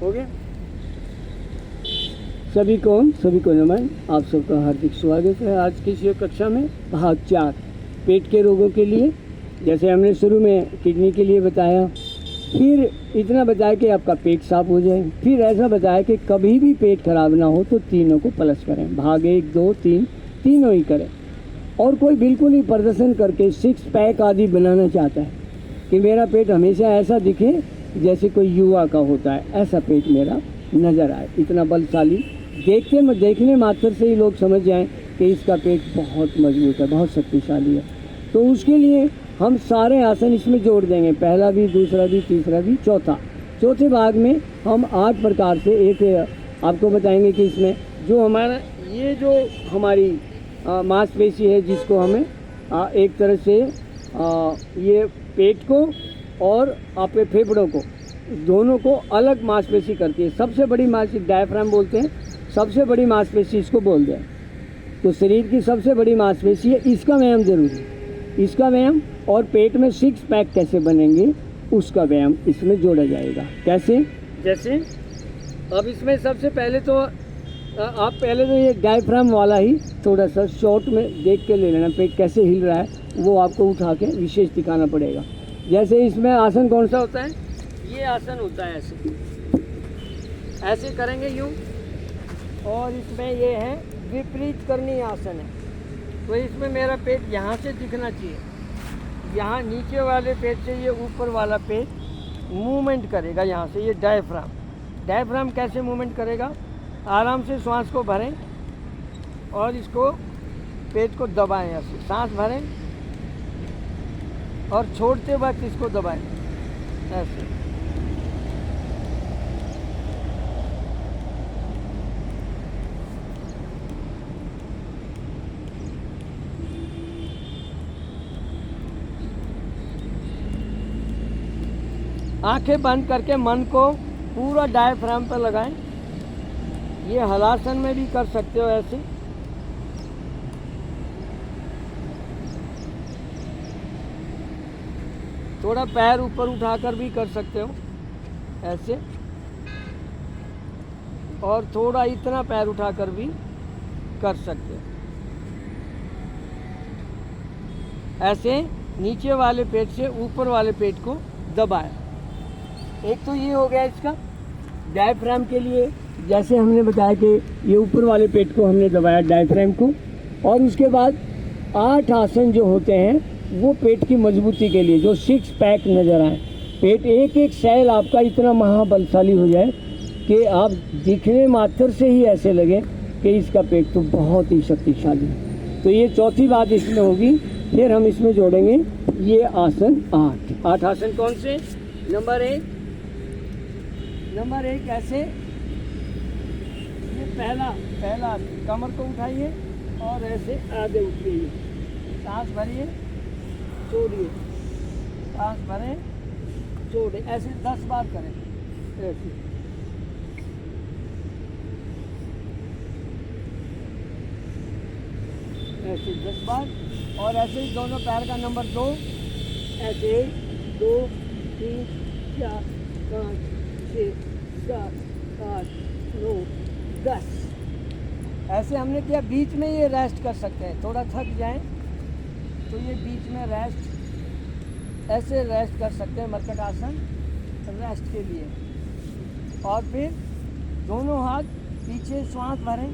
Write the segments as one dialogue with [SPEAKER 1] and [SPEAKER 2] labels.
[SPEAKER 1] हो गया। सभी को नमन। आप सबका हार्दिक स्वागत है आज की इस कक्षा में। भाग 4 पेट के रोगों के लिए। जैसे हमने शुरू में किडनी के लिए बताया, फिर इतना बताया कि आपका पेट साफ हो जाए, फिर ऐसा बताया कि कभी भी पेट खराब ना हो तो तीनों को प्लस करें। भाग 1, 2, 3 तीनों ही करें। और कोई बिल्कुल ही प्रदर्शन करके 6 पैक आदि बनाना चाहता है कि मेरा पेट हमेशा ऐसा दिखे जैसे कोई युवा का होता है, ऐसा पेट मेरा नज़र आए, इतना बलशाली, देखने मात्र से ही लोग समझ जाएं कि इसका पेट बहुत मजबूत है, बहुत शक्तिशाली है। तो उसके लिए हम सारे आसन इसमें जोड़ देंगे, पहला भी, दूसरा भी, तीसरा भी, चौथे भाग में हम 8 प्रकार से एक आपको बताएंगे कि इसमें जो हमारा ये जो हमारी मांसपेशी है, जिसको हमें एक तरह से ये पेट को और आपके फेफड़ों को, दोनों को अलग मांसपेशी करती है। सबसे बड़ी मांसपेशी डायफ्राम बोलते हैं, सबसे बड़ी मांसपेशी इसको बोलते हैं। तो शरीर की सबसे बड़ी मांसपेशी है, इसका व्यायाम जरूरी है, इसका व्यायाम। और पेट में 6 पैक कैसे बनेंगे उसका व्यायाम इसमें जोड़ा जाएगा। कैसे? जैसे अब इसमें सबसे पहले तो आप पहले तो ये डायफ्राम वाला ही थोड़ा सा शॉर्ट में देख के ले लेना, पेट कैसे हिल रहा है वो आपको उठा के विशेष दिखाना पड़ेगा। जैसे इसमें आसन कौन सा होता है? ये आसन होता है, ऐसे करेंगे यूँ। और इसमें ये है विपरीत करनी आसन है। तो इसमें मेरा पेट यहाँ से दिखना चाहिए, यहाँ नीचे वाले पेट से ये ऊपर वाला पेट मूवमेंट करेगा यहाँ से। ये डायफ्राम कैसे मूवमेंट करेगा? आराम से श्वास को भरें और इसको पेट को दबाएं, ऐसे सांस भरें और छोड़ते वक्त इसको दबाएं ऐसे। आंखें बंद करके मन को पूरा डायफ्राम पर लगाएं। ये हलासन में भी कर सकते हो ऐसे। थोड़ा पैर ऊपर उठाकर भी कर सकते हो ऐसे, और थोड़ा इतना पैर उठाकर भी कर सकते हो ऐसे। नीचे वाले पेट से ऊपर वाले पेट को दबाएं। एक तो ये हो गया इसका डायफ्राम के लिए। जैसे हमने बताया कि ये ऊपर वाले पेट को हमने दबाया, डायफ्राम को। और उसके बाद 8 आसन जो होते हैं वो पेट की मजबूती के लिए, जो 6 पैक नज़र आए। पेट एक एक सेल आपका इतना महाबलशाली हो जाए कि आप दिखने मात्र से ही ऐसे लगे कि इसका पेट तो बहुत ही शक्तिशाली है। तो ये चौथी बात इसमें होगी। फिर हम इसमें जोड़ेंगे ये आसन 8 आसन। कौन से? नंबर 1 ऐसे, ये पहला कमर को उठाइए और ऐसे आगे उठिए, सांस भरिए, छोड़िए, सांस भरें, छोड़े, ऐसे 10 बार करें ऐसे 10 बार। और ऐसे ही दोनों पैर का नंबर 2, ऐसे 1 2 3 4 5 6 7 8 9 10 ऐसे हमने किया। बीच में ये रेस्ट कर सकते हैं, थोड़ा थक जाएं तो ये बीच में ऐसे रेस्ट कर सकते हैं, मर्कट आसन रेस्ट के लिए। और फिर दोनों हाथ पीछे, श्वास भरें,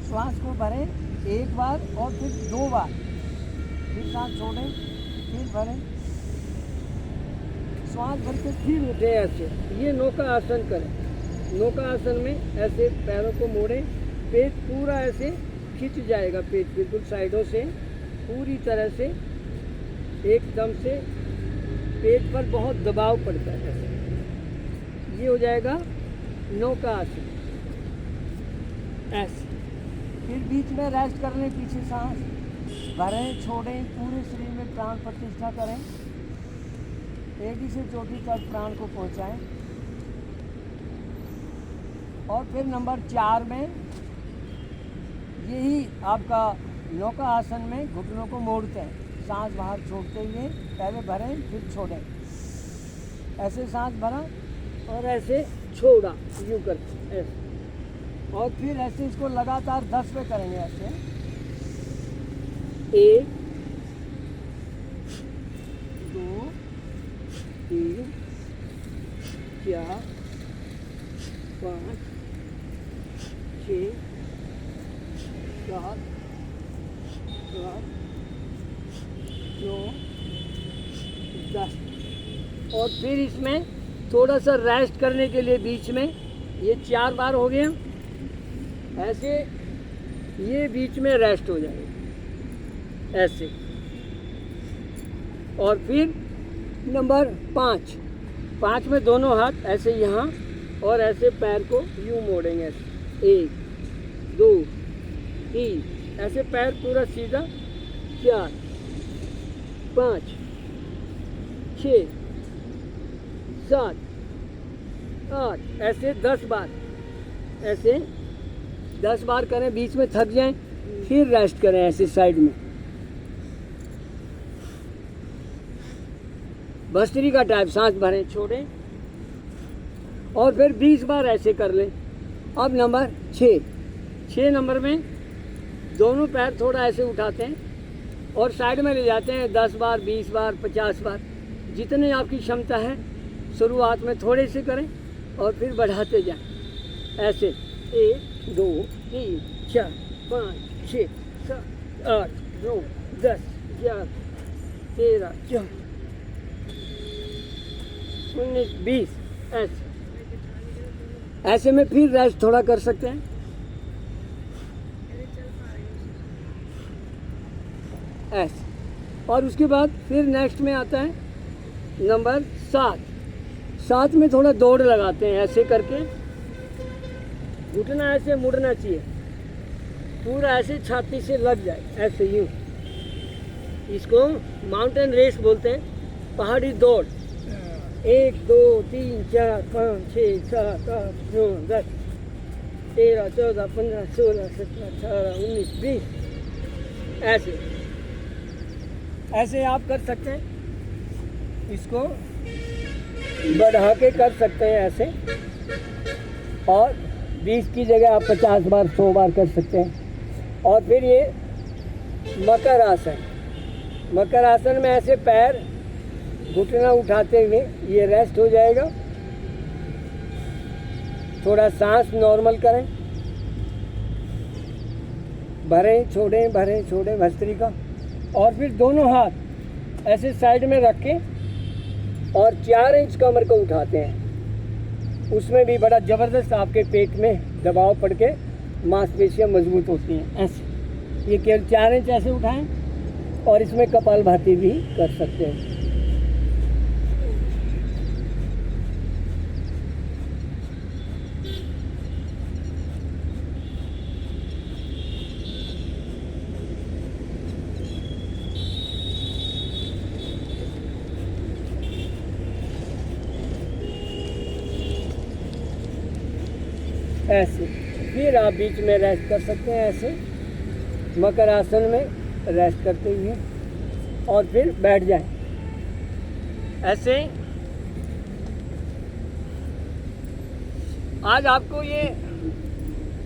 [SPEAKER 1] श्वास को भरें 1 बार और फिर 2 बार, फिर सांस छोड़ें, फिर भरें, श्वास भर के फिर उठे ऐसे। ये नौका आसन करें। नौका आसन में ऐसे पैरों को मोड़ें, पेट पूरा ऐसे खिंच जाएगा, पेट बिल्कुल साइडों से पूरी तरह से एकदम से पेट पर बहुत दबाव पड़ता है ऐसे। ये हो जाएगा नौका आसन ऐसे। फिर बीच में रेस्ट कर लें, पीछे सांस भरें, छोड़ें, पूरे शरीर में प्राण प्रतिष्ठा करें, एड़ी से चोटी तक प्राण को पहुंचाएं। और फिर नंबर 4 में यही आपका नौका आसन में घुटनों को मोड़ते हैं, सांस बाहर छोड़ते हुए, पहले भरें फिर छोड़ें, ऐसे सांस भरा और ऐसे छोड़ा, यूँ करके ऐसे, और फिर ऐसे इसको लगातार 10 पे करेंगे ऐसे। 1 2 3 4 5 6 7 8 9 10। और फिर इसमें थोड़ा सा रेस्ट करने के लिए बीच में, ये 4 बार हो गया ऐसे, ये बीच में रेस्ट हो जाएगा ऐसे। और फिर नंबर 5 में दोनों हाथ ऐसे यहाँ और ऐसे पैर को यूँ मोड़ेंगे ऐसे, 1 2 3 ऐसे पैर पूरा सीधा, 4 5 6 7 8 ऐसे 10 बार, ऐसे 10 बार करें, बीच में थक जाएं फिर रेस्ट करें ऐसे साइड में। भस्त्रिका टाइप सांस भरें, छोड़ें और फिर 20 बार ऐसे कर लें। अब नंबर 6 नंबर में दोनों पैर थोड़ा ऐसे उठाते हैं और साइड में ले जाते हैं, 10 बार 20 बार 50 बार जितने आपकी क्षमता है। शुरुआत में थोड़े से करें और फिर बढ़ाते जाएं ऐसे, 1 2 3 4 5 6 7 8 9 10 11 13 14 19 20 ऐसे में फिर रेस्ट थोड़ा कर सकते हैं ऐसे। और उसके बाद फिर नेक्स्ट में आता है नंबर 7 में थोड़ा दौड़ लगाते हैं ऐसे करके, घुटना ऐसे मुड़ना चाहिए, पूरा ऐसे छाती से लग जाए ऐसे यूँ। इसको माउंटेन रेस बोलते हैं, पहाड़ी दौड़। 1 2 3 4 5 6 7 8 9 10 13 14 15 16 17 18 19 20 ऐसे आप कर सकते हैं। इसको बढ़ा के कर सकते हैं ऐसे, और 20 की जगह आप 50 बार 100 बार कर सकते हैं। और फिर ये मकर आसन में ऐसे पैर घुटना उठाते हुए ये रेस्ट हो जाएगा। थोड़ा सांस नॉर्मल करें, भरें छोड़ें भस्त्रिका। और फिर दोनों हाथ ऐसे साइड में रख के और 4 इंच कमर को उठाते हैं। उसमें भी बड़ा ज़बरदस्त आपके पेट में दबाव पड़ के मांसपेशियाँ मजबूत होती हैं ऐसे। ये केवल 4 इंच ऐसे उठाएं और इसमें कपालभाति भी कर सकते हैं। ऐसे फिर आप बीच में रेस्ट कर सकते हैं ऐसे, मकर आसन में रेस्ट करते हुए, और फिर बैठ जाएं ऐसे। आज आपको ये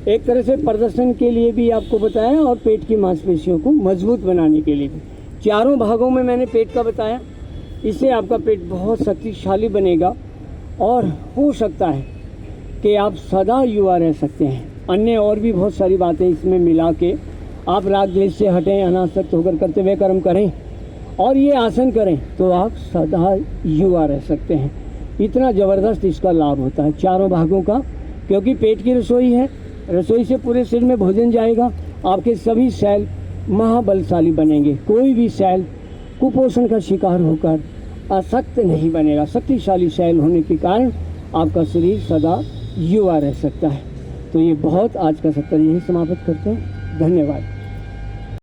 [SPEAKER 1] एक तरह से प्रदर्शन के लिए भी आपको बताया और पेट की मांसपेशियों को मजबूत बनाने के लिए भी। चारों भागों में मैंने पेट का बताया, इससे आपका पेट बहुत शक्तिशाली बनेगा और हो सकता है कि आप सदा युवा रह सकते हैं। अन्य और भी बहुत सारी बातें इसमें मिला के आप राग द्वेष से हटें, अनासक्त होकर कर्तव्य कर्म करें और ये आसन करें तो आप सदा युवा रह सकते हैं। इतना ज़बरदस्त इसका लाभ होता है चारों भागों का, क्योंकि पेट की रसोई है, रसोई से पूरे शरीर में भोजन जाएगा, आपके सभी सेल महाबलशाली बनेंगे। कोई भी सेल कुपोषण का शिकार होकर अशक्त नहीं बनेगा। शक्तिशाली सेल होने के कारण आपका शरीर सदा युवा रह सकता है। तो ये बहुत, आज का सत्र यही समाप्त करते हैं। धन्यवाद।